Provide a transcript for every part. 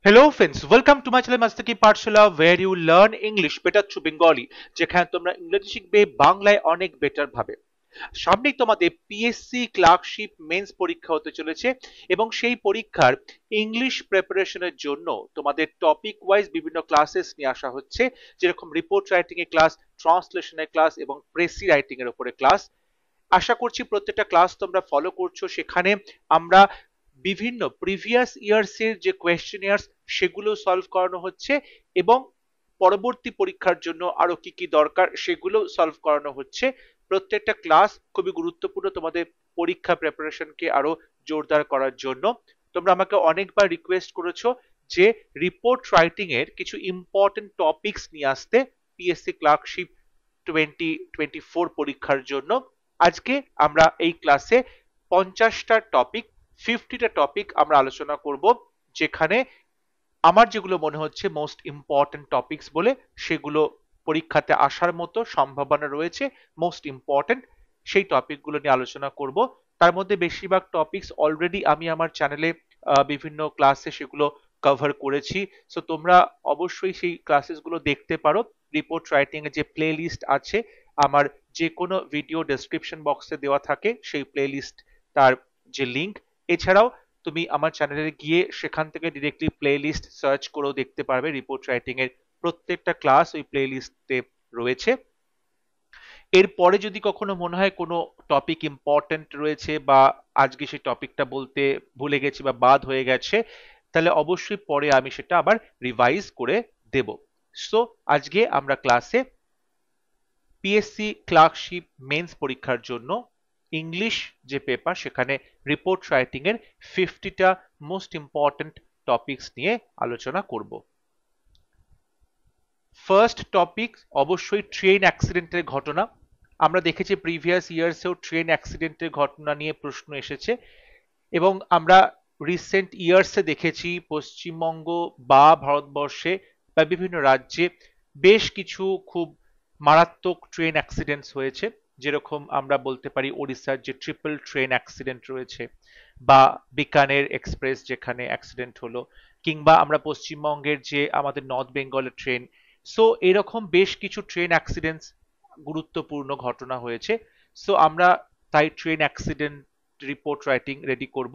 Hello friends, welcome to my channel Mastaki Pathshala where you learn English better through Bengali যেখানে তোমরা ইংরেজি শিখবে বাংলায় অনেক বেটার ভাবে। সামনেই তোমাদের পিএসসি ক্লার্কশিপ মেন্স পরীক্ষা হতে চলেছে এবং সেই পরীক্ষার ইংলিশ প্রিপারেশনের জন্য তোমাদের টপিক ওয়াইজ বিভিন্ন ক্লাসেস নিয়ে আসা হচ্ছে, যেরকম রিপোর্ট রাইটিং এর ক্লাস, ট্রান্সলেশনের ক্লাস এবং প্রেসি রাইটিং এর উপরে ক্লাস। আশা করছি প্রত্যেকটা ক্লাস তোমরা ফলো করছো। সেখানে আমরা বিভিন্ন প্রিভিয়াস ইয়ার্স এর যে কোয়েশ্চেনিয়ার্স সেগুলো সলভ করানো হচ্ছে এবং পরবর্তী পরীক্ষার জন্য আরো কি কি দরকার সেগুলো সলভ করানো হচ্ছে। প্রত্যেকটা ক্লাস খুবই গুরুত্বপূর্ণ তোমাদের পরীক্ষা প্রিপারেশনকে আরো জোরদার করার জন্য। তোমরা আমাকে অনেকবার রিকোয়েস্ট করেছো যে রিপোর্ট রাইটিং এর কিছু ইম্পর্টেন্ট টপিকস নিয়ে আসতে পিএসসি ক্লার্কশিপ 2024 পরীক্ষার জন্য। আজকে আমরা এই ক্লাসে 50টা টপিক 50টা টপিক আমরা আলোচনা করব, যেখানে আমার যেগুলো মনে হচ্ছে মোস্ট ইম্পর্টেন্ট টপিকস বলে সেগুলো পরীক্ষাতে আসার মতো সম্ভাবনা রয়েছে, মোস্ট ইম্পর্টেন্ট সেই টপিকগুলো নিয়ে আলোচনা করব। তার মধ্যে বেশিরভাগ টপিকস অলরেডি আমি আমার চ্যানেলে বিভিন্ন ক্লাসে সেগুলো কভার করেছি। সো তোমরা অবশ্যই সেই ক্লাসেসগুলো দেখতে পারো। রিপোর্ট রাইটিং এর যে প্লে লিস্ট আছে আমার যে কোনো ভিডিও ডেসক্রিপশন বক্সে দেওয়া থাকে, সেই প্লে লিস্ট তার যে লিংক, এছাড়াও তুমি আমার চ্যানেলে গিয়ে সেখান থেকে ডিরেক্টলি প্লে লিস্ট সার্চ করেও দেখতে পারবে। রিপোর্ট রাইটিং এর প্রত্যেকটা ক্লাস ওই প্লে লিস্টে রয়েছে। এরপরে যদি কখনো মনে হয় কোনো টপিক ইম্পর্টেন্ট রয়েছে বা আজকে সেই টপিকটা বলতে ভুলে গেছি বা বাদ হয়ে গেছে, তাহলে অবশ্যই পরে আমি সেটা আবার রিভাইজ করে দেব। সো আজকে আমরা ক্লাসে পিএসসি ক্লার্কশিপ মেন্স পরীক্ষার জন্য ইংলিশ যে পেপার সেখানে রিপোর্ট রাইটিং এর 50টা মোস্ট ইম্পর্টেন্ট টপিকস নিয়ে আলোচনা করব। ফার্স্ট টপিক অবশ্যই ট্রেন অ্যাক্সিডেন্টের ঘটনা। আমরা দেখেছি প্রিভিয়াস ইয়ার্সেও ট্রেন অ্যাক্সিডেন্টের ঘটনা নিয়ে প্রশ্ন এসেছে এবং আমরা রিসেন্ট ইয়ার্সে দেখেছি পশ্চিমবঙ্গ বা ভারতবর্ষে বা বিভিন্ন রাজ্যে বেশ কিছু খুব মারাত্মক ট্রেন অ্যাক্সিডেন্টস হয়েছে। যেরকম আমরা বলতে পারি ওড়িশার যে ট্রিপল ট্রেন অ্যাক্সিডেন্ট রয়েছে বা বিকানের এক্সপ্রেস যেখানে অ্যাক্সিডেন্ট হলো, কিংবা আমরা পশ্চিমবঙ্গের যে আমাদের নর্থ বেঙ্গলের ট্রেন। সো এরকম বেশ কিছু ট্রেন অ্যাক্সিডেন্টস গুরুত্বপূর্ণ ঘটনা হয়েছে। সো আমরা তাই train accident report writing ready করব।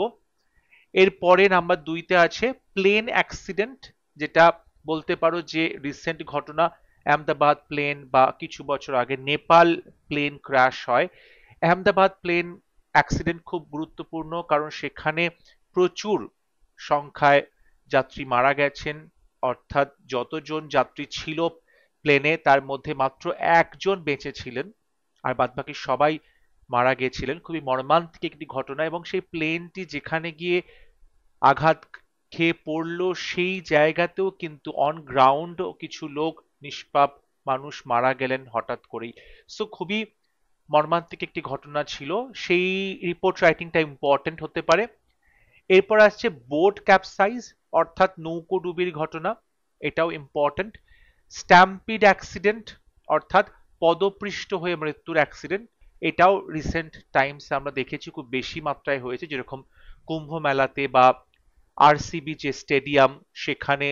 এরপরে নাম্বার 2তে আছে প্লেন অ্যাক্সিডেন্ট, যেটা বলতে পারো যে রিসেন্ট ঘটনা। আহমেদাবাদ প্লেন বা কিছু বছর আগে নেপাল প্লেন ক্র্যাশ হয়। আহমেদাবাদ প্লেন অ্যাক্সিডেন্ট খুব গুরুত্বপূর্ণ কারণ সেখানে প্রচুর সংখ্যায় যাত্রী মারা গেছেন, অর্থাৎ যতজন যাত্রী ছিল প্লেনে তার মধ্যে মাত্র একজন বেঁচে ছিলেন আর বাদবাকি সবাই মারা গেছিলেন। খুবই মর্মান্তিক একটি ঘটনা এবং সেই প্লেনটি যেখানে গিয়ে আঘাত খেয়ে পড়লো সেই জায়গাতেও কিন্তু অন গ্রাউন্ড কিছু লোক, নিষ্পাপ মানুষ মারা গেলেন হঠাৎ করেই। সো খুবই মর্মান্তিক একটি ঘটনা ছিল, সেই রিপোর্ট রাইটিংটা ইম্পর্টেন্ট হতে পারে। এরপর আসছে বোট ক্যাপসাইজ অর্থাৎ নৌকোডুবির ঘটনা, এটাও ইম্পর্টেন্ট। স্ট্যাম্পিড অ্যাক্সিডেন্ট অর্থাৎ পদপৃষ্ট হয়ে মৃত্যুর অ্যাক্সিডেন্ট, এটাও রিসেন্ট টাইমস আমরা দেখেছি খুব বেশি মাত্রায় হয়েছে, যেরকম কুম্ভ মেলাতে বা আরসিবি যে স্টেডিয়াম সেখানে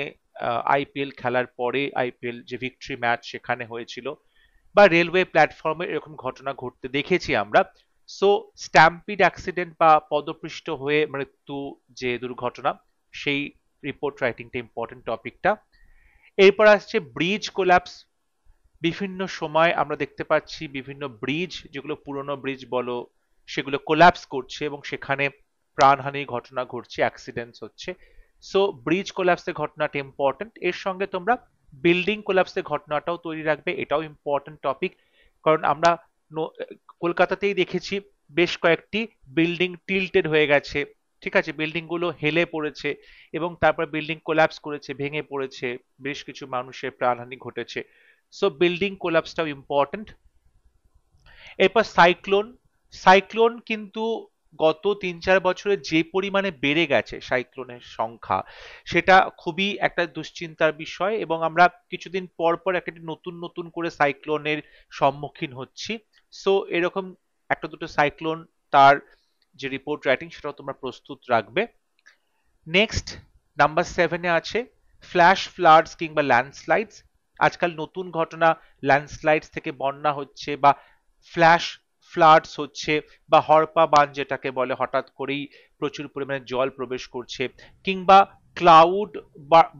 আইপিএল খেলার পরে আইপিএল যে ভিক্টরি ম্যাচ সেখানে হয়েছিল, বা রেলওয়ে প্ল্যাটফর্মে এরকম ঘটনা ঘটতে দেখেছি আমরা। সো স্ট্যাম্পিড অ্যাক্সিডেন্ট বা পদপৃষ্ট হয়ে মৃত্যু যে দুর্ঘটনা, সেই রিপোর্ট রাইটিংটা ইম্পর্টেন্ট টপিকটা। এরপর আসছে ব্রিজ কোল্যাপস। বিভিন্ন সময় আমরা দেখতে পাচ্ছি বিভিন্ন ব্রিজ, যেগুলো পুরনো ব্রিজ বলো, সেগুলো কোল্যাপস করছে এবং সেখানে প্রাণহানির ঘটনা ঘটছে, অ্যাক্সিডেন্টস হচ্ছে। সো ব্রিজ কোল্যাপসের ঘটনাটা ইম্পর্টেন্ট। এর সঙ্গে তোমরা বিল্ডিং কোল্যাপসের ঘটনাটাও তৈরি রাখবে, এটাও ইম্পর্টেন্ট টপিক। কারণ আমরা কলকাতাতেই দেখেছি বেশ কয়েকটি বিল্ডিং টিল্টেড হয়ে গেছে, ঠিক আছে, বিল্ডিং গুলো হেলে পড়েছে এবং তারপর বিল্ডিং কোল্যাপস করেছে, ভেঙে পড়েছে, বেশ কিছু মানুষের প্রাণহানি ঘটেছে। সো বিল্ডিং কোল্যাপসটাও ইম্পর্টেন্ট। এরপর সাইক্লোন। সাইক্লোন কিন্তু গত 3-4 বছরে যে পরিমাণে বেড়ে গেছে সাইক্লোনের সংখ্যা, সেটা খুবই একটা দুশ্চিন্তার বিষয় এবং আমরা কিছুদিন পর পর একটা নতুন নতুন করে সাইক্লোনের সম্মুখীন হচ্ছি। সো এরকম একটা দুটো সাইক্লোন, তার যে রিপোর্ট রাইটিং সেটাও তোমরা প্রস্তুত রাখবে। নেক্সট নাম্বার 7-এ আছে ফ্ল্যাশ ফ্লাডস কিংবা ল্যান্ডস্লাইডস। আজকাল নতুন ঘটনা, ল্যান্ডস্লাইডস থেকে বন্যা হচ্ছে বা ফ্ল্যাশ ফ্লাডস হচ্ছে বা হড়পা বাঁধ যেটাকে বলে, হঠাৎ করেই প্রচুর পরিমাণে জল প্রবেশ করছে, কিংবা ক্লাউড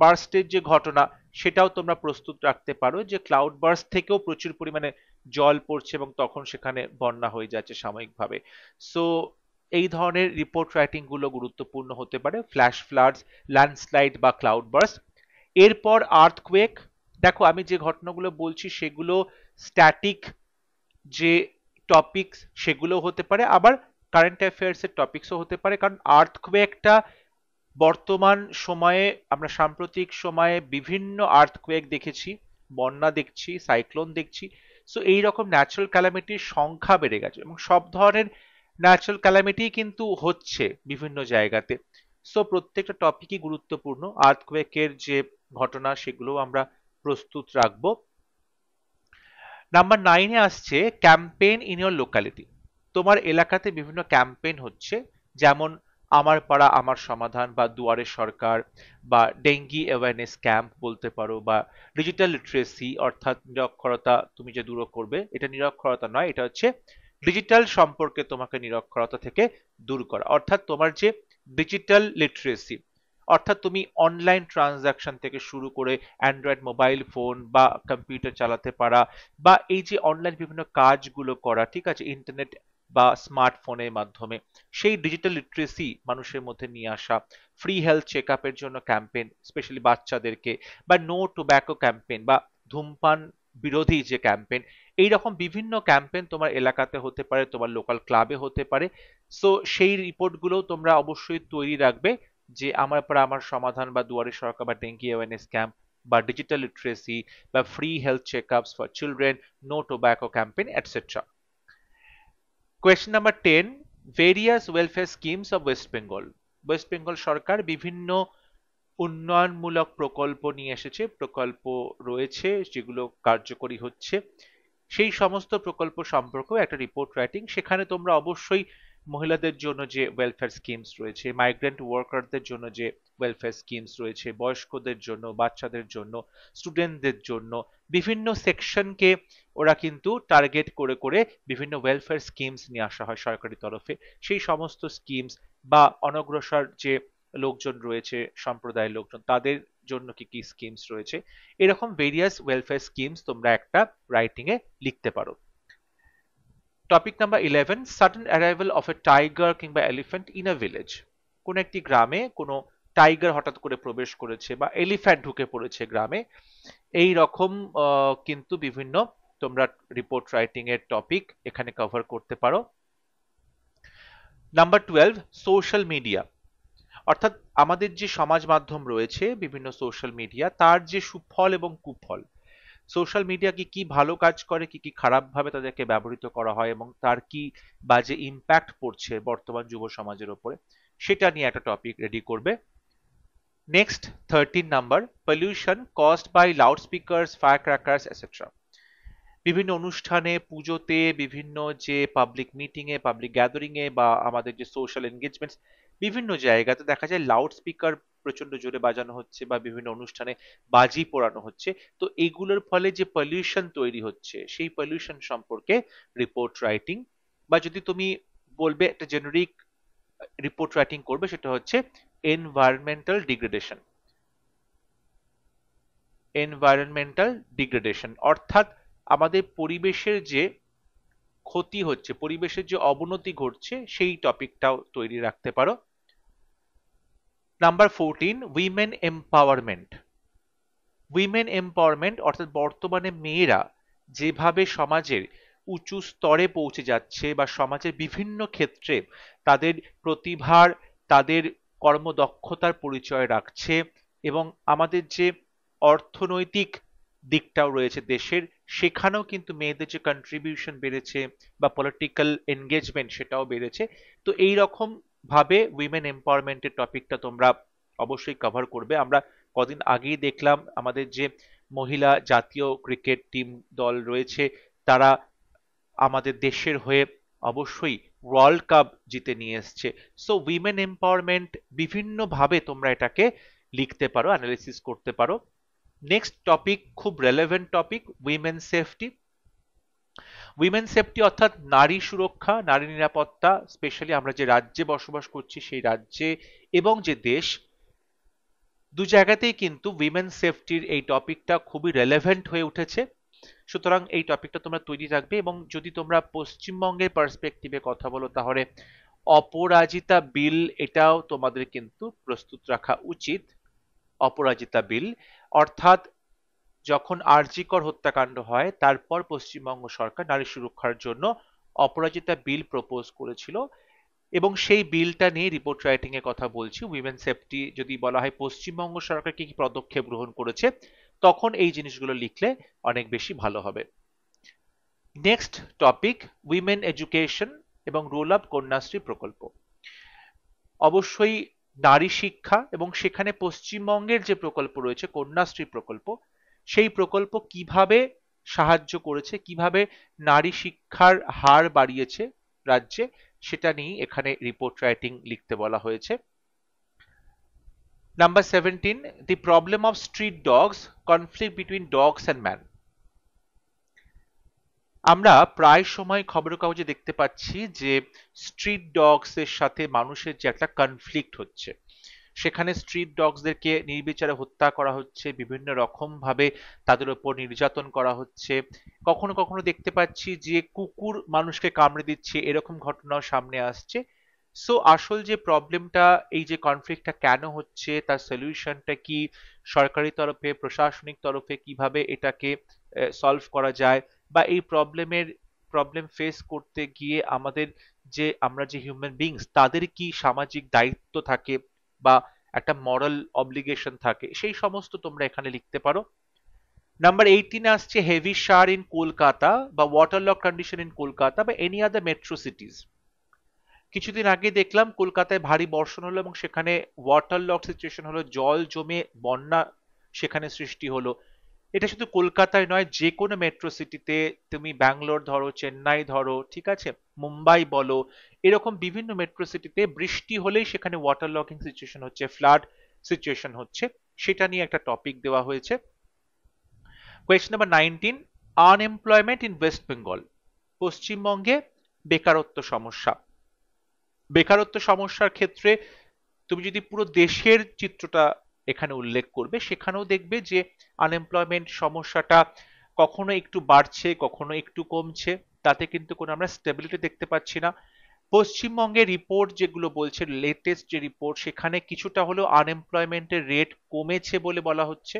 বার্স্টের যে ঘটনা সেটাও তোমরা প্রস্তুত রাখতে পারো, যে ক্লাউড বার্স্ট থেকেও প্রচুর পরিমাণে জল পড়ছে এবং তখন সেখানে বন্যা হয়ে যাচ্ছে সাময়িকভাবে। সো এই ধরনের রিপোর্ট রাইটিং গুলো গুরুত্বপূর্ণ হতে পারে, ফ্ল্যাশ ফ্লাডস, ল্যান্ডস্লাইড বা ক্লাউড বার্স্ট। এরপর আর্থকোয়েক। দেখো আমি যে ঘটনাগুলো বলছি সেগুলো স্ট্যাটিক যে টপিকস সেগুলো হতে পারে, আবার কারেন্ট অ্যাফেয়ার্স এর টপিকসও হতে পারে, কারণ আর্থকোয়েকটা বর্তমান সময়ে, আমরা সাম্প্রতিক সময়ে বিভিন্ন আর্থকোয়েক দেখেছি, বন্যা দেখছি, সাইক্লোন দেখছি। সো এইরকম ন্যাচারাল ক্যালামিটির সংখ্যা বেড়ে গেছে এবং সব ধরনের ন্যাচারাল ক্যালামিটি কিন্তু হচ্ছে বিভিন্ন জায়গাতে। সো প্রত্যেকটা টপিকই গুরুত্বপূর্ণ, আর্থকোয়েকের যে ঘটনা সেগুলো আমরা প্রস্তুত রাখবো। নাম্বার 9-এ আসছে ক্যাম্পেইন ইন ইয়োর লোকালিটি। তোমার এলাকাতে বিভিন্ন ক্যাম্পেইন হচ্ছে, যেমন আমার পাড়া আমার সমাধান বা দুয়ারে সরকার বা ডেঙ্গি অ্যাওয়ারনেস ক্যাম্প বলতে পারো, বা ডিজিটাল লিটারেসি অর্থাৎ নিরক্ষরতা তুমি যে দূর করবে, এটা নিরক্ষরতা নয়, এটা হচ্ছে ডিজিটাল সম্পর্কে তোমাকে নিরক্ষরতা থেকে দূর করা, অর্থাৎ তোমার যে ডিজিটাল লিটারেসি, অর্থাৎ তুমি অনলাইন ট্রানজাকশন থেকে শুরু করে অ্যান্ড্রয়েড মোবাইল ফোন বা কম্পিউটার চালাতে পারা, বা এই যে অনলাইন বিভিন্ন কাজগুলো করা, ঠিক আছে, ইন্টারনেট বা স্মার্টফোনের মাধ্যমে, সেই ডিজিটাল লিটারেসি মানুষের মধ্যে নিয়ে আসা, ফ্রি হেলথ চেক আপের জন্য ক্যাম্পেইন স্পেশালি বাচ্চাদেরকে, বা নো টোব্যাকো ক্যাম্পেইন বা ধূমপান বিরোধী যে ক্যাম্পেইন, এইরকম বিভিন্ন ক্যাম্পেইন তোমার এলাকাতে হতে পারে, তোমার লোকাল ক্লাবে হতে পারে। সো সেই রিপোর্টগুলো তোমরা অবশ্যই তৈরি রাখবে, যে আমার পাড়া আমার সমাধান বা দুয়ারে সরকার বা ডেঙ্গি অ্যাওয়ারনেস ক্যাম্প বা ডিজিটাল লিটারেসি বা free health checkups for children, no tobacco campaign etcetera. Question number 10, various welfare schemes of West Bengal. West Bengal সরকার বিভিন্ন উন্নয়নমূলক প্রকল্প নিয়ে এসেছে, প্রকল্প রয়েছে যেগুলো কার্যকরী হচ্ছে, সেই সমস্ত প্রকল্প সম্পর্কেও একটা রিপোর্ট রাইটিং। সেখানে তোমরা অবশ্যই মহিলাদের জন্য যে ওয়েলফেয়ার স্কিমস রয়েছে, মাইগ্রেন্ট ওয়ার্কারদের জন্য যে ওয়েলফেয়ার স্কিমস রয়েছে, বয়স্কদের জন্য, বাচ্চাদের জন্য, স্টুডেন্টদের জন্য, বিভিন্ন সেকশনকে ওরা কিন্তু টার্গেট করে করে বিভিন্ন ওয়েলফেয়ার স্কিমস নিয়ে আসা হয় সরকারি তরফে। সেই সমস্ত স্কিমস বা অনগ্রসর যে লোকজন রয়েছে, সম্প্রদায়ের লোকজন, তাদের জন্য কি কি স্কিমস রয়েছে, এরকম ভেরিয়াস ওয়েলফেয়ার স্কিমস তোমরা একটা রাইটিং এ লিখতে পারো। Topic number 11, sudden arrival of a tiger কিংবা এলিফ্যান্ট ইন আ ভিলেজ। কোন একটি গ্রামে কোনো টাইগার হঠাৎ করে প্রবেশ করেছে বা এলিফ্যান্ট ঢুকে পড়েছে গ্রামে, এই রকম কিন্তু বিভিন্ন তোমরা রিপোর্ট রাইটিং এর টপিক এখানে কভার করতে পারো। নাম্বার 12, সোশ্যাল মিডিয়া, অর্থাৎ আমাদের যে সমাজ মাধ্যম রয়েছে, বিভিন্ন সোশ্যাল মিডিয়া, তার যে সুফল এবং কুফল, সোশ্যাল মিডিয়া কি কি ভালো কাজ করে, কি কি খারাপ ভাবে তাদেরকে ব্যবহৃত করা হয় এবং তার কি বাজে ইম্প্যাক্ট পড়ছে বর্তমান যুব সমাজের উপরে, সেটা নিয়ে একটা টপিক রেডি করবে। Next 13 number, pollution caused by loud speakers, fire crackers etcetera. বিভিন্ন অনুষ্ঠানে, পুজোতে, বিভিন্ন যে পাবলিক মিটিং এ, পাবলিক গ্যাদারিং এ বা আমাদের যে সোশ্যাল এনগেজমেন্টস, বিভিন্ন জায়গাতে দেখা যায় লাউড স্পিকার প্রচন্ড জোরে বাজানো হচ্ছে বা বিভিন্ন অনুষ্ঠানে বাজি পোড়ানো হচ্ছে। তো এগুলোর ফলে যে পলিউশন তৈরি হচ্ছে, সেই পলিউশন সম্পর্কে রিপোর্ট রাইটিং, বা যদি তুমি বলবে একটা জেনারিক রিপোর্ট রাইটিং করবে, সেটা হচ্ছে এনভায়রনমেন্টাল ডিগ্রেডেশন। এনভায়রনমেন্টাল ডিগ্রেডেশন অর্থাৎ আমাদের পরিবেশের যে ক্ষতি হচ্ছে, পরিবেশের যে অবনতি ঘটছে, সেই টপিকটাও তৈরি রাখতে পারো। Number 14, women empowerment. Women empowerment অর্থাৎ বর্তমানে মেয়েরা যেভাবে সমাজের উঁচু স্তরে পৌঁছে যাচ্ছে বা সমাজের বিভিন্ন ক্ষেত্রে তাদের প্রতিভার, তাদের কর্মদক্ষতার পরিচয় রাখছে, এবং আমাদের যে অর্থনৈতিক দিকটাও রয়েছে দেশের, সেখানেও কিন্তু মেয়েদের যে কন্ট্রিবিউশন বেড়েছে বা পলিটিক্যাল এনগেজমেন্ট সেটাও বেড়েছে। তো এই রকম ভাবে উইমেন এম্পাওয়ারমেন্টের টপিকটা তোমরা অবশ্যই কভার করবে। আমরা কদিন আগেই দেখলাম আমাদের যে মহিলা জাতীয় ক্রিকেট টিম দল রয়েছে, তারা আমাদের দেশের হয়ে অবশ্যই ওয়ার্ল্ড কাপ জিতে নিয়ে এসছে। সো উইমেন এম্পাওয়ারমেন্ট বিভিন্ন ভাবে তোমরা এটাকে লিখতে পারো, অ্যানালিসিস করতে পারো। নেক্সট টপিক, খুব relevant topic, women safety. Women safety অর্থাৎ নারী সুরক্ষা, নারী নিরাপত্তা, স্পেশালি আমরা যে রাজ্যে বসবাস করছি সেই রাজ্যে এবং যে দেশ, দু জায়গাতেই কিন্তু উইমেন সেফটির এই টপিকটা খুবই রেলেভেন্ট হয়ে উঠেছে। সুতরাং এই টপিকটা তোমরা তৈরি রাখবে। এবং যদি তোমরা পশ্চিমবঙ্গের পার্সপেক্টিভে কথা বলো তাহলে অপরাজিতা বিল, এটাও তোমাদের কিন্তু প্রস্তুত রাখা উচিত। অপরাজিতা বিল অর্থাৎ যখন আরজিকর হত্যাকাণ্ড হয় তারপর পশ্চিমবঙ্গ সরকার নারী সুরক্ষার জন্য অপরাজিতা বিল প্রপোজ করেছিল, এবং সেই বিলটা নিয়ে রিপোর্ট রাইটিং এর কথা বলছি। উইমেন সেফটি যদি বলা হয় পশ্চিমবঙ্গ সরকার কি কি পদক্ষেপ গ্রহণ করেছে, তখন এই জিনিসগুলো লিখলে অনেক বেশি ভালো হবে। নেক্সট টপিক, উইমেন এডুকেশন এবং রোল অফ কন্যাশ্রী প্রকল্প। অবশ্যই নারী শিক্ষা, এবং সেখানে পশ্চিমবঙ্গের যে প্রকল্প রয়েছে কন্যাশ্রী প্রকল্প, সেই প্রকল্প কিভাবে সাহায্য করেছে, কিভাবে নারী শিক্ষার হার বাড়িয়েছে রাজ্যে, সেটা নিয়ে এখানে রিপোর্ট রাইটিং লিখতে বলা হয়েছে। Number 17, the problem of street dogs, conflict between dogs and man. আমরা প্রায় সময় খবরের কাগজে দেখতে পাচ্ছি যে স্ট্রিট ডগস এর সাথে মানুষের যে একটা কনফ্লিক্ট হচ্ছে, সেখানে স্ট্রিট ডগসদেরকে নির্বিচারে হত্যা করা হচ্ছে, বিভিন্ন রকম ভাবে তাদের উপর নির্যাতন করা হচ্ছে। কখনো কখনো দেখতে পাচ্ছি যে কুকুর মানুষকে কামড়ে দিচ্ছে, এরকম ঘটনাও সামনে আসছে। সো আসল যে প্রবলেমটা, এই যে কনফ্লিক্টটা কেন হচ্ছে, তার সলিউশনটা কি, সরকারি তরফে প্রশাসনিক তরফে কিভাবে এটাকে সলভ করা যায়, বা এই প্রবলেম ফেস করতে গিয়ে আমাদের যে আমরা যে হিউম্যান বিংস তাদের কি সামাজিক দায়িত্ব থাকে বা একটা মরাল অব্লিগেশন থাকে, সেই সমস্ত তোমরা এখানে লিখতে পারো। নাম্বার 18 আসছে হেভি শাওয়ার ইন কলকাতা বা water lock condition in Kolkata বা এনি আদার মেট্রো সিটিজ। কিছুদিন আগে দেখলাম কলকাতায় ভারী বর্ষণ হলো এবং সেখানে ওয়াটার লক সিচুয়েশন হলো, জল জমে বন্যা সেখানে সৃষ্টি হলো। এটা শুধু কলকাতায় নয়, যে কোনো মেট্রো সিটিতে, তুমি ব্যাঙ্গালোর ধরো, চেন্নাই ধরো, ঠিক আছে, মুম্বাই বলো, এরকম বিভিন্ন মেট্রো সিটিতে বৃষ্টি হলেই সেখানে ওয়াটার লকিং সিচুয়েশন হচ্ছে, ফ্লাড সিচুয়েশন হচ্ছে। সেটা নিয়ে একটা টপিক দেওয়া হয়েছে। Question number 19, unemployment in west Bengal. পশ্চিমবঙ্গে বেকারত্ব সমস্যা। বেকারত্ব সমস্যার ক্ষেত্রে তুমি যদি পুরো দেশের চিত্রটা এখানে উল্লেখ করবে, সেখানেও দেখবে যে আনএমপ্লয়মেন্ট সমস্যাটা কখনো একটু বাড়ছে, কখনো একটু কমছে, তাতে কিন্তু কোনো আমরা স্টেবিলিটি দেখতে পাচ্ছি না। পশ্চিমবঙ্গের রিপোর্ট যেগুলো বলছে, লেটেস্ট যে রিপোর্ট, সেখানে কিছুটা হলেও আনএমপ্লয়মেন্টের রেট কমেছে বলে বলা হচ্ছে,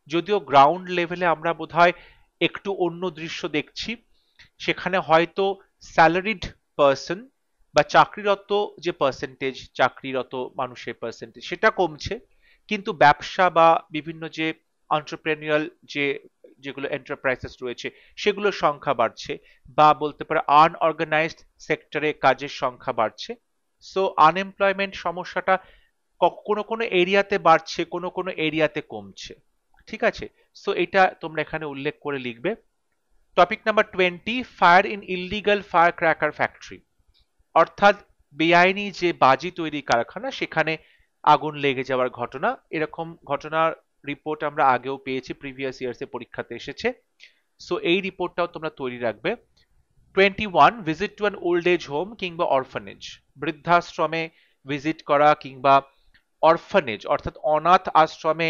যদিও গ্রাউন্ড লেভেলে আমরা বোধহয় একটু অন্য দৃশ্য দেখছি। সেখানে হয়তো স্যালারিড পার্সন বা চাকরিরত যে পার্সেন্টেজ, চাকরিরত মানুষের পার্সেন্টেজ সেটা কমছে, কিন্তু ব্যবসা বা বিভিন্ন যে এন্টারপ্রেনিউরাল যেগুলো এন্টারপ্রাইজেস রয়েছে সেগুলোর সংখ্যা বাড়ছে, বা বলতে পারে আনঅর্গানাইজড সেক্টরে কাজের সংখ্যা বাড়ছে। সো আনএমপ্লয়মেন্ট সমস্যাটা কোনো কোনো এরিয়াতে বাড়ছে, কোনো কোনো এরিয়াতে কমছে, ঠিক আছে। সো এটা তোমরা এখানে উল্লেখ করে লিখবে। Topic number 20, fire in illegal fire cracker factory. অর্থাৎ বেআইনি যে বাজি তৈরি কারখানা, সেখানে আগুন লেগে যাওয়ার ঘটনা। এরকম ঘটনার রিপোর্ট আমরা আগেও পেয়েছি, প্রিভিয়াস ইয়ার্স এ পরীক্ষাতে এসেছে। সো এই রিপোর্টটাও তোমরা তৈরি রাখবে। 21, visit to an old age home কিংবা অরফানেজ। বৃদ্ধাশ্রমে ভিজিট করা কিংবা অরফানেজ অর্থাৎ অনাথ আশ্রমে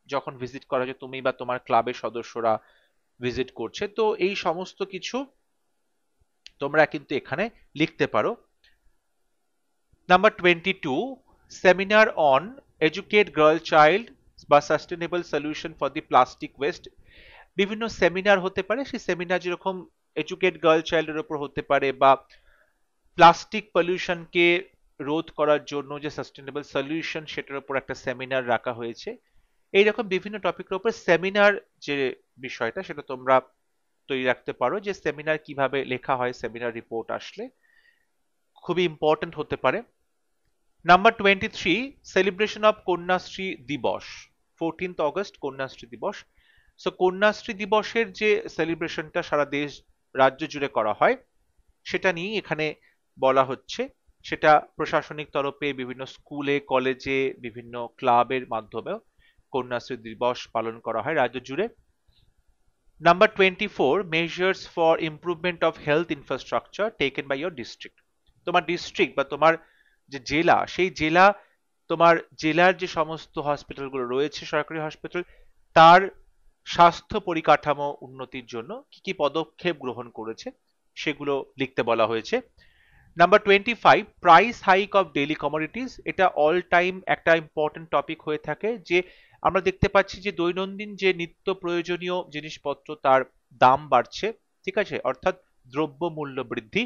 যখন ভিজিট করা হয়, তুমি বা তোমার ক্লাবের সদস্যরা ভিজিট করছে, তো এই সমস্ত কিছু তোমরা কিন্তু এখানে লিখতে পারো। Number 22, seminar on educate girl child বা sustainable solution for the plastic waste. বিভিন্ন সেমিনার হতে পারে, সেই সেমিনার যেরকম এডুকেট গার্ল চাইল্ডের উপর হতে পারে, বা প্লাস্টিক পলিউশনকে রোধ করার জন্য যে সাস্টেনেবল সলিউশন সেটার উপর একটা সেমিনার রাখা হয়েছে। এইরকম বিভিন্ন টপিকের উপর সেমিনার যে বিষয়টা, সেটা তোমরা তৈরি রাখতে পারো, যে সেমিনার কিভাবে লেখা হয়, সেমিনার রিপোর্ট আসলে খুবই ইম্পর্টেন্ট হতে পারে। নাম্বার 23, সেলিব্রেশন অফ কন্যাশ্রী দিবস, 14th অগস্ট কন্যাশ্রী দিবস। সো কন্যাশ্রী দিবসের যে সেলিব্রেশনটা সারা দেশ রাজ্য জুড়ে করা হয়, সেটা নিয়ে এখানে বলা হচ্ছে। সেটা প্রশাসনিক তরফে বিভিন্ন স্কুলে কলেজে বিভিন্ন ক্লাবের মাধ্যমেও কন্যাশ্রী দিবস পালন করা হয় রাজ্য জুড়ে। Number 24, measures for improvement of health infrastructure taken by your district। তোমার ডিস্ট্রিক্ট বা তোমার যে জেলা, সেই জেলা, তোমার জেলার যে সমস্ত হসপিটালগুলো রয়েছে সরকারি হসপিটাল, তার স্বাস্থ্য পরিকাঠামো উন্নতির জন্য কি কি পদক্ষেপ গ্রহণ করেছে সেগুলো লিখতে বলা হয়েছে। Number 25, price hike of daily commodities. এটা অল টাইম একটা ইম্পর্টেন্ট টপিক হয়ে থাকে, যে আমরা দেখতে পাচ্ছি যে দৈনন্দিন যে নিত্য প্রয়োজনীয় জিনিসপত্র তার দাম বাড়ছে, ঠিক আছে, অর্থাৎ দ্রব্য মূল্য বৃদ্ধি।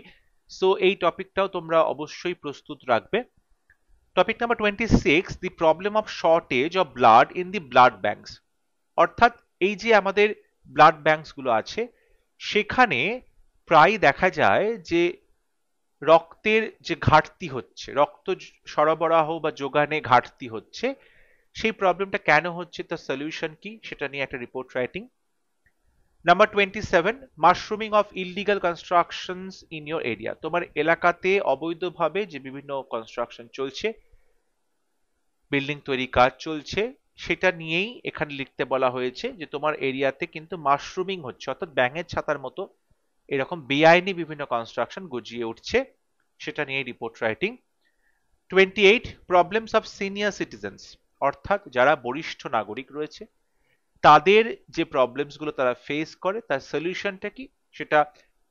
সো এই টপিকটাও তোমরা অবশ্যই প্রস্তুত রাখবে। Topic number 26, the problem of shortage of blood in the blood banks. অর্থাৎ এই যে আমাদের ব্লাড ব্যাংকস গুলো আছে, সেখানে প্রায় দেখা যায় যে রক্তের যে ঘাটতি হচ্ছে, রক্ত সরবরাহ বা যোগানে ঘাটতি হচ্ছে, সেই প্রবলেমটা কেন হচ্ছে, তার সলিউশন কি, সেটা নিয়ে একটা report writing. Number 27, mushrooming of illegal constructions in your area. তোমার এলাকাতে অবৈধভাবে যে বিভিন্ন কনস্ট্রাকশন চলছে, বিল্ডিং তৈরি কাজ চলছে, সেটা নিয়েই এখানে লিখতে বলা হয়েছে যে তোমার এরিয়াতে কিন্তু মাশরুমিং হচ্ছে, অর্থাৎ ব্যাঙের ছাতার মতো এরকম বেআইনি বিভিন্ন কনস্ট্রাকশন গজিয়ে উঠছে, সেটা নিয়ে report writing. 28, problems of senior citizens. অর্থাৎ যারা বরিষ্ঠ নাগরিক রয়েছে তাদের যে প্রবলেমস গুলো তারা ফেস করে, তার সলিউশনটা কি, সেটা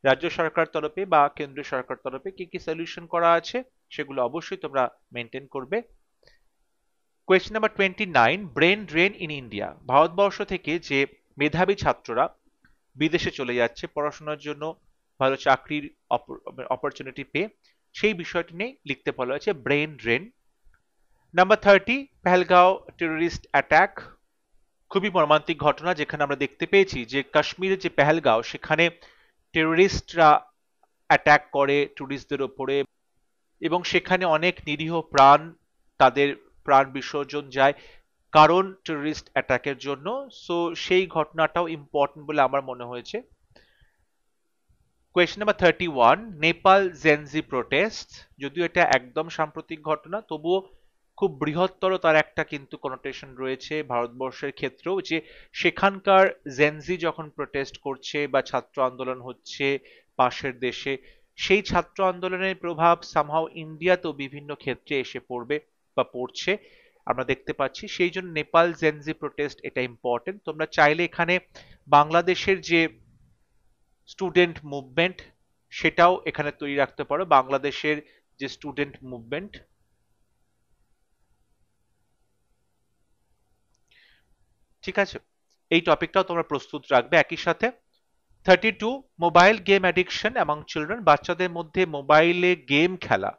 রাজ্য সরকার তরফে বা কেন্দ্রীয় সরকার তরফে কি কি সলিউশন করা আছে সেগুলো অবশ্যই তোমরা মেনটেন করবে। Question number 29, brain drain in India. Bharatvarsha থেকে যে মেধাবী ছাত্ররা বিদেশে চলে যাচ্ছে পড়াশোনার জন্য, ভালো চাকরির অপরচুনিটি পেয়ে, সেই বিষয়টি নিয়ে লিখতে বলা হয়েছে brain drain. Number 30, Pahalgam terrorist attack. খুবই মর্মান্তিক ঘটনা, যেখানে আমরা দেখতে পেয়েছি যে কাশ্মীরের যে পেহেলগাঁও, সেখানে টেররিস্টরা অ্যাটাক করে টুরিস্টদের ওপরে, এবং সেখানে অনেক নিরীহ প্রাণ, তাদের প্রাণ বিসর্জন যায় কারণ টেররিস্ট অ্যাটাকের জন্য। সো সেই ঘটনাটাও ইম্পর্টেন্ট বলে আমার মনে হয়েছে। Question number 31, Nepal Gen Z protest. যদিও এটা একদম সাম্প্রতিক ঘটনা, তবুও খুব বৃহত্তর তার একটা কিন্তু কনোটেশন রয়েছে ভারতবর্ষের ক্ষেত্রেও, যে সেখানকার জেনজি যখন প্রোটেস্ট করছে বা ছাত্র আন্দোলন হচ্ছে পাশের দেশে, সেই ছাত্র আন্দোলনের প্রভাব সামহাও ইন্ডিয়াতেও বিভিন্ন ক্ষেত্রে এসে পড়বে বা পড়ছে আমরা দেখতে পাচ্ছি। সেই জন্য নেপাল জেনজি প্রোটেস্ট এটা ইম্পর্টেন্ট। তোমরা চাইলে এখানে বাংলাদেশের যে স্টুডেন্ট মুভমেন্ট সেটাও এখানে তৈরি রাখতে পারো, বাংলাদেশের যে স্টুডেন্ট মুভমেন্ট, ঠিক আছে, এই টপিকটাও তোমরা প্রস্তুত রাখবে। একই সাথে 32, mobile game addiction among children. বাচ্চাদের মধ্যে মোবাইলে গেম খেলা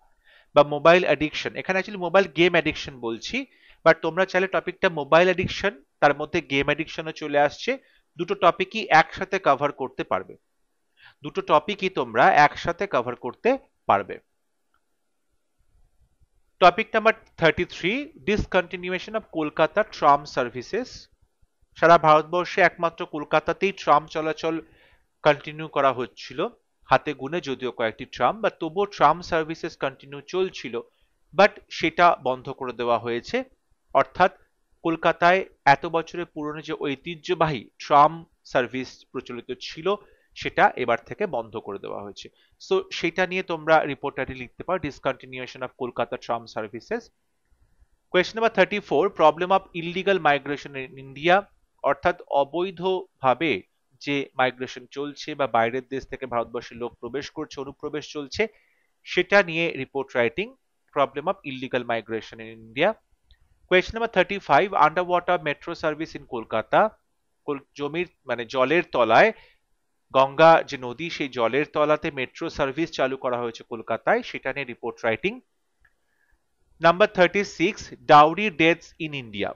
বা মোবাইল অ্যাডিকশন, এখানে অ্যাকচুয়ালি মোবাইল গেম অ্যাডিকশন বলছি, বাট তোমরা চাইলে টপিকটা মোবাইল অ্যাডিকশন, তার মধ্যে গেম অ্যাডিকশনও চলে আসছে, দুটো টপিকই একসাথে কভার করতে পারবে, দুটো টপিকই তোমরা একসাথে কভার করতে পারবে। Topic number 33, discontinuation of Kolkata tram services. সারা ভারতবর্ষে একমাত্র কলকাতাতেই ট্রাম চলাচল কন্টিনিউ করা হচ্ছিল, হাতে গুনে যদিও কয়েকটি ট্রাম, বা তবুও ট্রাম সার্ভিসেস কন্টিনিউ চলছিল, বাট সেটা বন্ধ করে দেওয়া হয়েছে। অর্থাৎ কলকাতায় এত বছরের পুরনো যে ঐতিহ্যবাহী ট্রাম সার্ভিস প্রচলিত ছিল, সেটা এবার থেকে বন্ধ করে দেওয়া হয়েছে। সো সেটা নিয়ে তোমরা রিপোর্টারি লিখতে পারো, discontinuation of Kolkata tram services. Question number 34, problem of illegal migration in India. অর্থাৎ অবৈধভাবে যে মাইগ্রেশন চলছে বা বাইরের দেশ থেকে ভারতবর্ষে লোক প্রবেশ করছে, অনুপ্রবেশ চলছে, সেটা নিয়ে report writing, problem of illegal migration in India. Question number 35, under water metro service in Kolkata. জমির মানে জলের তলায়, গঙ্গা যে নদী, সেই জলের তলাতে মেট্রো সার্ভিস চালু করা হয়েছে কলকাতায়, সেটা নিয়ে report writing. Number 36, dowry deaths in India.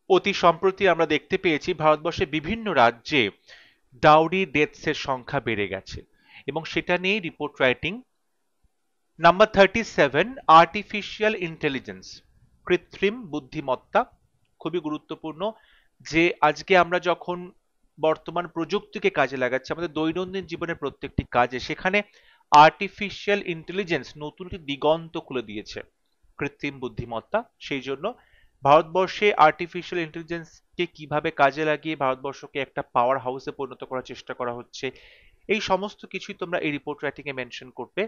অতি সম্প্রতি আমরা দেখতে পেয়েছি ভারতবর্ষের বিভিন্ন রাজ্যে ডাউরি ডেথস এর সংখ্যা বেড়ে গেছে, এবং সেটা নিয়ে report writing. Number 37, artificial intelligence, কৃত্রিম বুদ্ধিমত্তা। খুবই গুরুত্বপূর্ণ, যে আজকে আমরা যখন বর্তমান প্রযুক্তিকে কাজে লাগাচ্ছি আমাদের দৈনন্দিন জীবনের প্রত্যেকটি কাজে, সেখানে আর্টিফিশিয়াল ইন্টেলিজেন্স নতুন একটি দিগন্ত খুলে দিয়েছে, কৃত্রিম বুদ্ধিমত্তা। সেই জন্য ভারতবর্ষে আর্টিফিশিয়াল ইন্টেলিজেন্সকে কিভাবে কাজে লাগিয়ে ভারতবর্ষকে একটা পাওয়ার হাউসে পরিণত করার চেষ্টা করা হচ্ছে, এই সমস্ত কিছুই তোমরা এই রিপোর্ট রাইটিং এ মেনশন করবে।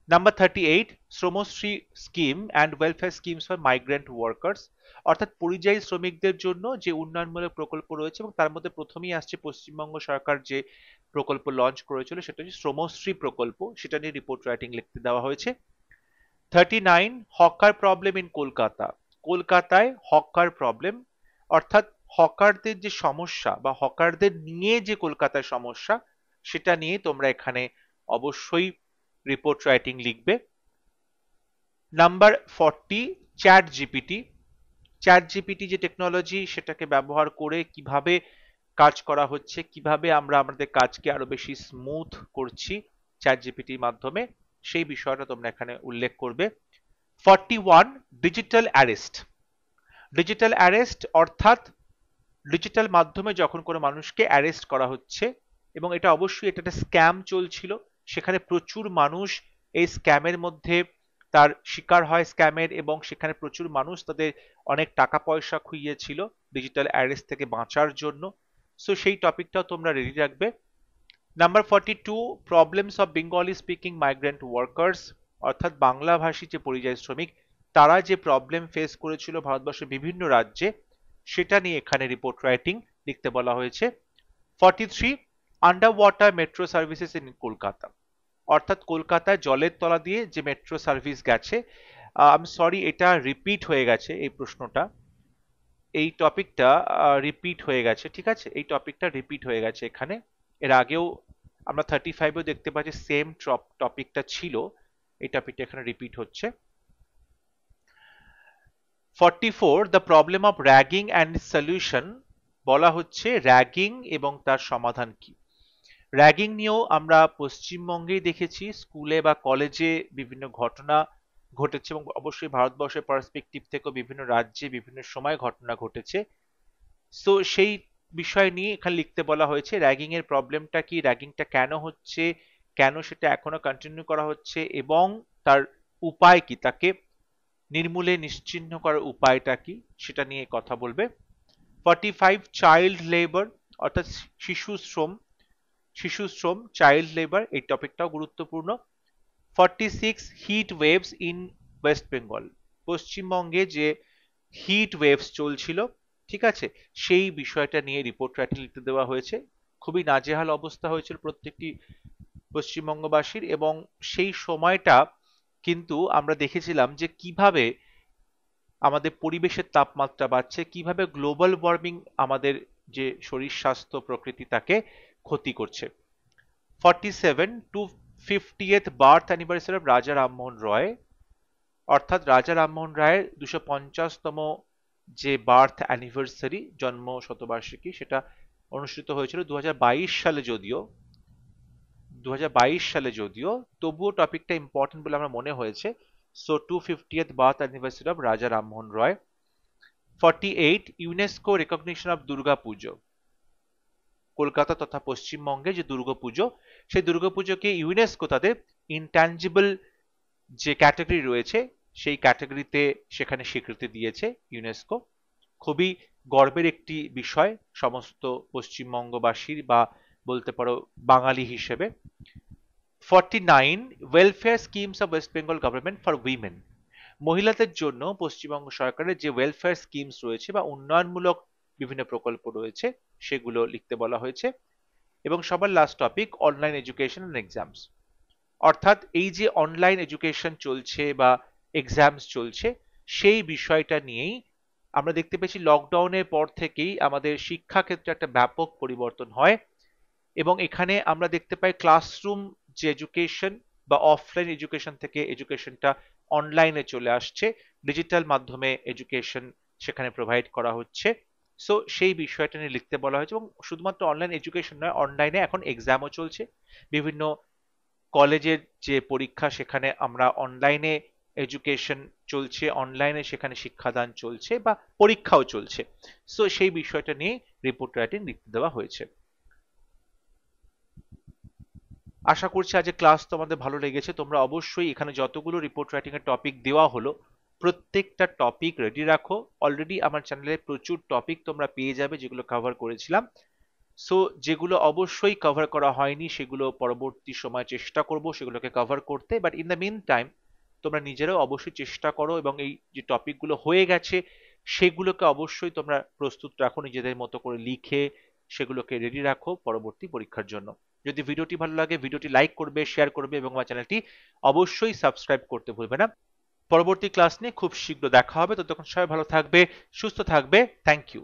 Number 38, Shramashree scheme and welfare schemes for migrant workers, অর্থাৎ পরিযায়ী শ্রমিকদের জন্য যে উন্নয়নমূলক প্রকল্প রয়েছে, এবং তার মধ্যে প্রথমেই আসছে পশ্চিমবঙ্গ সরকার যে প্রকল্প লঞ্চ করেছিল সেটা হচ্ছে শ্রমশ্রী প্রকল্প, সেটা নিয়ে রিপোর্ট রাইটিং লিখতে দেওয়া হয়েছে। 39, হকার প্রবলেম ইন কলকাতা, কলকাতায় হকার প্রবলেম, অর্থাৎ হকারদের যে সমস্যা বা হকারদের নিয়ে যে কলকাতায় সমস্যা, সেটা নিয়ে তোমরা এখানে অবশ্যই রিপোর্ট রাইটিং লিখবে। Number 40, chat GPT, chat GPT যে টেকনোলজি সেটাকে ব্যবহার করে কিভাবে কাজ করা হচ্ছে, কিভাবে আমরা আমাদের কাজকে আরো বেশি স্মুথ করছি চ্যাট জিপিটির মাধ্যমে, সেই বিষয়টা তোমরা এখানে উল্লেখ করবে। 41, ডিজিটাল অ্যারেস্ট, ডিজিটাল অ্যারেস্ট অর্থাৎ ডিজিটাল মাধ্যমে যখন কোনো মানুষকে অ্যারেস্ট করা হচ্ছে, এবং এটা অবশ্যই এটা একটা স্ক্যাম চলছিল, সেখানে প্রচুর মানুষ এই স্ক্যামের মধ্যে তার শিকার হয় স্ক্যামের, এবং সেখানে প্রচুর মানুষ তাদের অনেক টাকা পয়সা খুইয়েছিল ডিজিটাল অ্যারেস্ট থেকে বাঁচার জন্য। সো সেই টপিকটাও তোমরা রেডি রাখবে। Number 42, problems of Bengali speaking migrant workers, অর্থাৎ বাংলাভাষী যে পরিযায়ী শ্রমিক তারা যে প্রবলেম ফেস করেছিল ভারতবর্ষের বিভিন্ন রাজ্যে, সেটা নিয়ে এখানে রিপোর্ট রাইটিং লিখতে বলা হয়েছে। 43, under water metro services in Kolkata, অর্থাৎ কলকাতায় জলের তলা দিয়ে যে মেট্রো সার্ভিস গেছে, আমি সরি এটা রিপিট হয়ে গেছে এই প্রশ্নটা, এই টপিকটা রিপিট হয়ে গেছে, ঠিক আছে, এই টপিকটা রিপিট হয়ে গেছে এখানে। এর আগেও আমরা 35এও দেখতে পাচ্ছি সেম টপিকটা ছিল, এই টপিকটা এখানে রিপিট হচ্ছে। 44, the problem of ragging and solution, বলা হচ্ছে র্যাগিং এবং তার সমাধান কি। র্যাগিং নিয়েও আমরা পশ্চিমবঙ্গেই দেখেছি স্কুলে বা কলেজে বিভিন্ন ঘটনা ঘটেছে, এবং অবশ্যই ভারতবর্ষের পার্সপেক্টিভ থেকেও বিভিন্ন রাজ্যে বিভিন্ন সময় ঘটনা ঘটেছে। সো সেই বিষয় নিয়ে এখানে লিখতে বলা হয়েছে র্যাগিং এর প্রবলেমটা কি, র্যাগিংটা কেন হচ্ছে, কেন সেটা এখনো কন্টিনিউ করা হচ্ছে, এবং তার উপায় কি, তাকে নির্মূলে নিশ্চিহ্ন করার উপায়টা কি, সেটা নিয়ে কথা বলবে। 45, চাইল্ড লেবার, অর্থাৎ শিশু শ্রম, শিশু শ্রম চাইল্ড লেবার, এই টপিকটাও গুরুত্বপূর্ণ। 46, heat waves in west Bengal, পশ্চিমবঙ্গে যে হিট ওয়েভস চলছিল, ঠিক আছে, সেই বিষয়টা নিয়ে রিপোর্ট রাইটিং লিখতে দেওয়া হয়েছে। খুবই নাজেহাল অবস্থা হয়েছিল প্রত্যেকটি পশ্চিমবঙ্গবাসীর, এবং সেই সময়টা কিন্তু আমরা দেখেছিলাম যে কিভাবে আমাদের পরিবেশের তাপমাত্রা বাড়ছে, কিভাবে গ্লোবাল ওয়ার্মিং আমাদের যে শরীর স্বাস্থ্য প্রকৃতি তাকে ক্ষতি করছে। 47, 250th বার্থ অ্যানিভার্সারি অফ রাজা রামমোহন রয়, অর্থাৎ রাজা রামমোহন রায়ের 250তম যে বার্থ অ্যানিভার্সারি, জন্ম শতবার্ষিকী, সেটা অনুষ্ঠিত হয়েছিল 2022 সালে, যদিও 2022 সালে, যদিও তবুও টপিকটা ইম্পর্টেন্ট বলে আমার মনে হয়েছে। So 250th birth anniversary of রাজা রামমোহন রয়। 48, ইউনেস্কো রেকগনিশন অফ দুর্গা পুজো, কলকাতা তথা পশ্চিমবঙ্গে যে দুর্গাপুজো, সেই দুর্গাপুজোকে ইউনেস্কো তাদের ইনট্যাঞ্জিবল যে ক্যাটাগরি রয়েছে সেই ক্যাটাগরিতে সেখানে স্বীকৃতি দিয়েছে ইউনেস্কো। খুবই গর্বের একটি বিষয় সমস্ত পশ্চিমবঙ্গবাসীর, বা বলতে পারো বাঙালি হিসেবে। 49, welfare schemes of West Bengal government for women, মহিলাদের জন্য পশ্চিমবঙ্গ সরকারের যে ওয়েলফেয়ার স্কিমস রয়েছে বা উন্নয়নমূলক বিভিন্ন প্রকল্প রয়েছে সেগুলো লিখতে বলা হয়েছে। এবং সবার last topic, online education and exams, অর্থাৎ এই যে অনলাইন এডুকেশন চলছে বা এক্সামস চলছে, সেই বিষয়টা নিয়েই আমরা দেখতে পেয়েছি লকডাউনের পর থেকেই আমাদের শিক্ষাক্ষেত্রে একটা ব্যাপক পরিবর্তন হয়, এবং এখানে আমরা দেখতে পাই ক্লাসরুম যে এডুকেশন বা অফলাইন এডুকেশন থেকে এডুকেশনটা অনলাইনে চলে আসছে, ডিজিটাল মাধ্যমে এডুকেশন সেখানে প্রোভাইড করা হচ্ছে। সো সেই বিষয়টা নিয়ে লিখতে বলা হয়েছে, এবং শুধুমাত্র অনলাইন এডুকেশন নয়, অনলাইনে এখন এক্সামও চলছে, বিভিন্ন কলেজের যে পরীক্ষা সেখানে আমরা অনলাইনে এডুকেশন চলছে, অনলাইনে সেখানে শিক্ষাদান চলছে বা পরীক্ষাও চলছে। সো সেই বিষয়টা নিয়ে রিপোর্ট রাইটিং লিখতে দেওয়া হয়েছে। আশা করছি আজকে ক্লাস তোমাদের ভালো লেগেছে। তোমরা অবশ্যই এখানে যতগুলো রিপোর্ট রাইটিং এর টপিক দেওয়া হলো প্রত্যেকটা টপিক রেডি রাখো। অলরেডি আমার চ্যানেলে প্রচুর টপিক তোমরা পেয়ে যাবে যেগুলো কভার করেছিলাম। সো যেগুলো অবশ্যই কভার করা হয়নি সেগুলো পরবর্তী সময় চেষ্টা করব সেগুলোকে কভার করতে। But in the meantime তোমরা নিজেরাও অবশ্যই চেষ্টা করো এবং এই যে টপিকগুলো হয়ে গেছে সেগুলোকে অবশ্যই তোমরা প্রস্তুত রাখো নিজেদের মতো করে লিখে, সেগুলোকে রেডি রাখো পরবর্তী পরীক্ষার জন্য। যদি ভিডিওটি ভালো লাগে ভিডিওটি লাইক করবে, শেয়ার করবে এবং আমার চ্যানেলটি অবশ্যই সাবস্ক্রাইব করতে ভুলবে না। পরবর্তী ক্লাস নিয়ে খুব শীঘ্র দেখা হবে। ততক্ষণ সবাই ভালো থাকবে, সুস্থ থাকবে। Thank you.